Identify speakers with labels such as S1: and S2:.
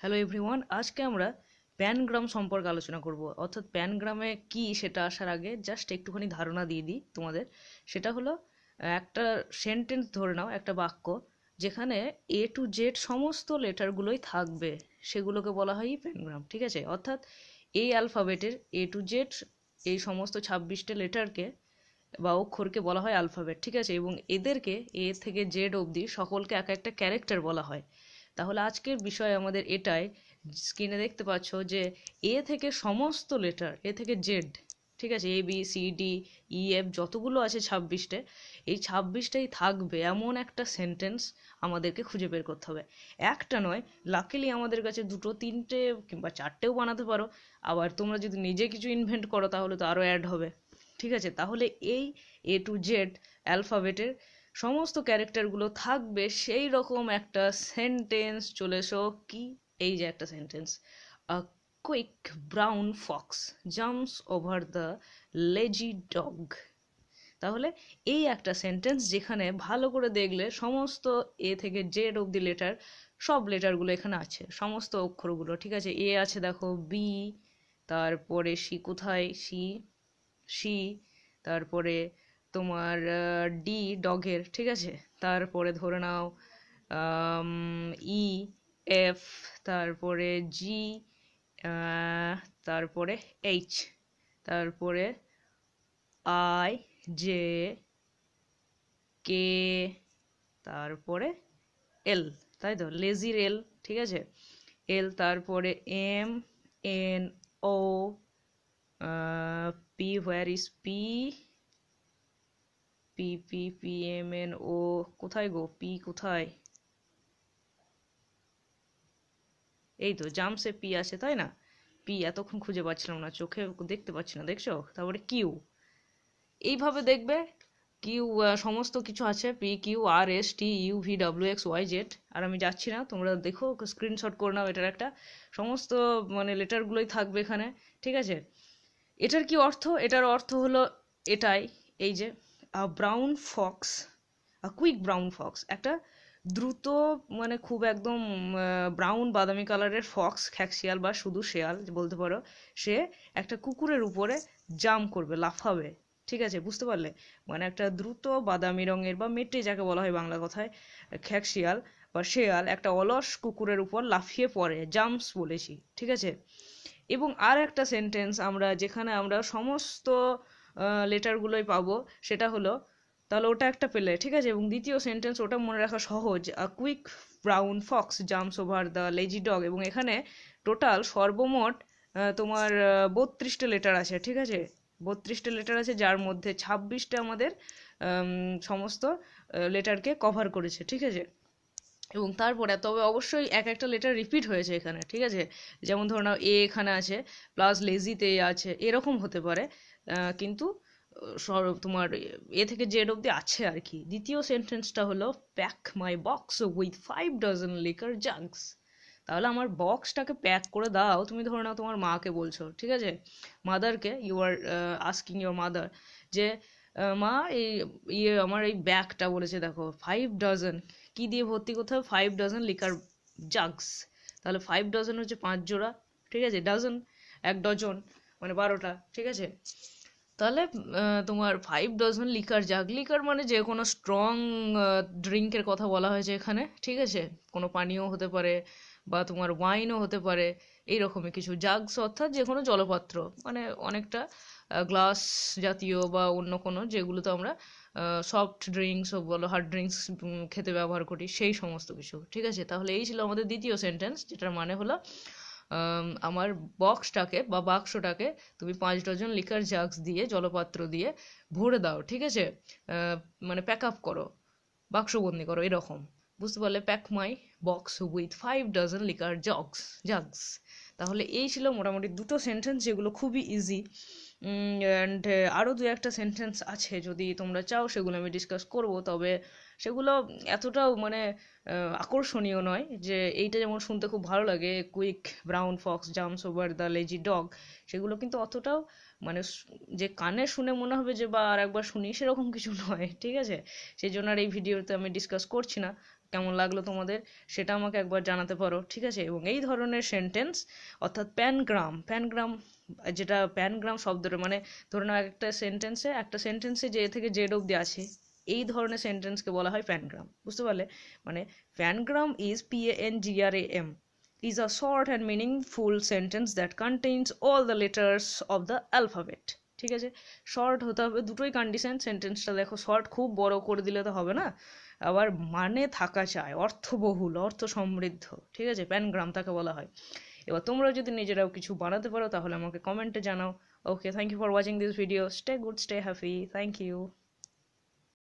S1: Hello everyone, আজকে আমরা প্যানগ্রাম সম্পর্কে আলোচনা করব। অর্থাৎ প্যানগ্রামে কি সেটা আসার আগে জাস্ট একটুখানি ধারণা দিয়ে দিই তোমাদের। সেটা হলো একটা সেন্টেন্স ধরে নাও, একটা বাক্য যেখানে এ টু জেড সমস্ত লেটারগুলোই থাকবে, সেগুলোকে বলা হয় প্যানগ্রাম। ঠিক আছে, অর্থাৎ এই অ্যালফাবেটের এ টু জেড এই সমস্ত 26টা লেটারকে বা অক্ষরকে বলা হয় অ্যালফাবেট। ঠিক আছে, এবং এদেরকে এ থেকে জেড অবধি সকলকে এক একটা ক্যারেক্টার বলা হয়। তাহলে আজকের বিষয় আমাদের এটাই। স্ক্রিনে দেখতে পাচ্ছ যে এ থেকে সমস্ত লেটার, এ থেকে জেড, ঠিক আছে, A B C D E F যতগুলো আছে 26টে, এই 26টাই থাকবে এমন একটা সেন্টেন্স আমাদেরকে খুঁজে বের করতে হবে। একটা নয়, লাকিলি আমাদের কাছে দুটো তিনটে কিংবা চারটেও বানাতে পারো। আবার তোমরা যদি নিজে কিছু ইনভেন্ট করো তাহলে তো আরও অ্যাড হবে। ঠিক আছে, তাহলে এই এ টু জেড অ্যালফাবেটের সমস্ত ক্যারেক্টারগুলো থাকবে সেই রকম একটা সেন্টেন্স। চলে এসো কি, এই যে একটা sentence, a quick brown Fox jumps over the lazy dog. তাহলে এই একটা সেন্টেন্স যেখানে ভালো করে দেখলে সমস্ত এ থেকে জেড অব্দি লেটার, সব লেটারগুলো এখানে আছে, সমস্ত অক্ষরগুলো। ঠিক আছে, এ আছে দেখো, বি, তারপরে সি কোথায়, সি, সি, তারপরে তোমার ডি ডগের, ঠিক আছে, তারপরে ধরে নাও ই, এফ, তারপরে জি, তারপরে এইচ, তারপরে আই, জে, কে, তারপরে এল, তাই তো, লেজির এল। ঠিক আছে, এল, তারপরে M, N, O, P, where is P, P P P M N O, কোথায় গো পি কোথায়, এই তো জাম্পসে পি আছে তাই না। পি এতক্ষণ খুঁজে পাচ্ছিলাম না, চোখে দেখতে পাচ্ছি না, দেখছো। তারপরে কিউ, এইভাবে দেখবে কিউ, সমস্ত কিছু আছে, P Q R S T U V W X Y Z. আর আমি যাচ্ছি না, তোমরা দেখো, স্ক্রিনশট করে নাও এটার একটা, সমস্ত মানে লেটারগুলোই থাকবে এখানে। ঠিক আছে, এটার কি অর্থ? এটার অর্থ হলো এটাই, এই যে brown Fox, quick brown Fox, একটা দ্রুত, মানে খুব একদম ব্রাউন বাদামি কালারের ফক্স, খ্যাকশিয়াল বা শুধু শেয়াল বলতে পারো, সে একটা কুকুরের উপরে জাম্প করবে, লাফাবে। ঠিক আছে, বুঝতে পারলে? মানে একটা দ্রুত বাদামি রঙের বা মেটে যাকে বলা হয় বাংলা কথায়, খ্যাকশিয়াল বা শেয়াল একটা অলস কুকুরের উপর লাফিয়ে পড়ে, জাম্পস বলেছি। ঠিক আছে, এবং আর একটা সেন্টেন্স আমরা যেখানে আমরা সমস্ত লেটারগুলোই পাবো, সেটা হলো, তাহলে ওটা একটা পেলে। ঠিক আছে, এবং দ্বিতীয় সেন্টেন্স ওটা মনে রাখা সহজ, আ quick brown Fox jumps over the lazy dog, এবং এখানে টোটাল সর্বমোট তোমার 32টা লেটার আছে। ঠিক আছে, 32টা লেটার আছে, যার মধ্যে 26টা আমাদের সমস্ত লেটারকে কভার করেছে। ঠিক আছে, এবং তারপরে তবে অবশ্যই এক একটা লেটার রিপিট হয়েছে এখানে। ঠিক আছে, যেমন ধরো নাও এ এখানে আছে, প্লাস লেজিতে এ আছে, এরকম হতে পারে, কিন্তু তোমার এ থেকে জেড অব্দি আছে আর কি। দ্বিতীয় সেন্টেন্সটা হলো pack my box with 5 dozen liquor জাগস। তাহলে আমার বক্সটাকে প্যাক করে দাও, তুমি ধরে নাও তোমার মাকে বলছো। ঠিক আছে, মাদারকে, you are asking your mother যে মা, এই ইয়ে আমার এই ব্যাগটা বলেছে দেখো 5 ডজন, কি দিয়ে ভর্তি করতে হবে, 5 ডজন লিকার জাগস। তাহলে 5 ডজন হচ্ছে 5 জোড়া। ঠিক আছে, ডজন, 1 ডজন, মানে 12টা। ঠিক আছে, তাহলে তোমার 5 ডজন লিকার জাগ, লিকার মানে যে কোনো স্ট্রং ড্রিঙ্কের কথা বলা হয়েছে এখানে। ঠিক আছে, কোনো পানীয় হতে পারে বা তোমার ওয়াইনও হতে পারে, এইরকমই কিছু। জাগস অর্থাৎ যে কোনো জলপাত্র, মানে অনেকটা গ্লাস জাতীয় বা অন্য কোনো, যেগুলোতে আমরা সফট ড্রিঙ্কস বলো, হার্ড ড্রিঙ্কস খেতে ব্যবহার করি, সেই সমস্ত কিছু। ঠিক আছে, তাহলে এই ছিল আমাদের দ্বিতীয় সেন্টেন্স, যেটার মানে হলো আমার বক্সটাকে বা বাক্সটাকে তুমি 5 ডজন লিকার জাগস দিয়ে, জলপাত্র দিয়ে ভরে দাও। ঠিক আছে, মানে প্যাক আপ করো, বাক্সবন্দি করো, এরকম। বুঝতে পারলে? Pack my box with 5 dozen liquor jugs jugs. তাহলে এই ছিল মোটামুটি দুটো সেন্টেন্স, যেগুলো খুবই ইজি। অ্যান্ড আরও দু একটা সেন্টেন্স আছে, যদি তোমরা চাও সেগুলো আমি ডিসকাস করব, তবে সেগুলো এতটাও মানে আকর্ষণীয় নয়। যে এইটা যেমন শুনতে খুব ভালো লাগে, quick brown Fox jumps over the lazy dog, সেগুলো কিন্তু অতটাও মানে যে কানে শুনে মনে হবে যে বা আর একবার শুনি, সেরকম কিছু নয়। ঠিক আছে, সেই জন্য আর এই ভিডিওতে আমি ডিসকাস করছি না। কেমন লাগলো তোমাদের সেটা আমাকে একবার জানাতে পারো, ঠিক আছে? এবং এই ধরনের সেন্টেন্স অর্থাৎ প্যানগ্রাম যেটা প্যানগ্রাম শব্দটা মানে ধরে নাও একটা সেন্টেন্সে যে থেকে জেড অব্দি আছে, এই ধরনের সেন্টেন্সকে বলা হয় প্যানগ্রাম, বুঝতে পারলে? মানে প্যানগ্রাম is PANGRAM is a short and meaningful sentence that contains all the letters of the alphabet. ঠিক আছে, শর্ট হতে হবে, দুটোই কন্ডিশন। সেন্টেন্সটা দেখো, শর্ট খুব বড় করে দিলে তো হবে না, আবার মানে থাকা চাই, অর্থবহুল, অর্থ সমৃদ্ধ, ঠিক আছে? প্যানগ্রাম তাকে বলা হয়। এবার তোমরা যদি নিজেরাও কিছু বানাতে পারো তাহলে আমাকে কমেন্টে জানাও। Okay, thank you for watching this video, stay good, stay happy, thank you.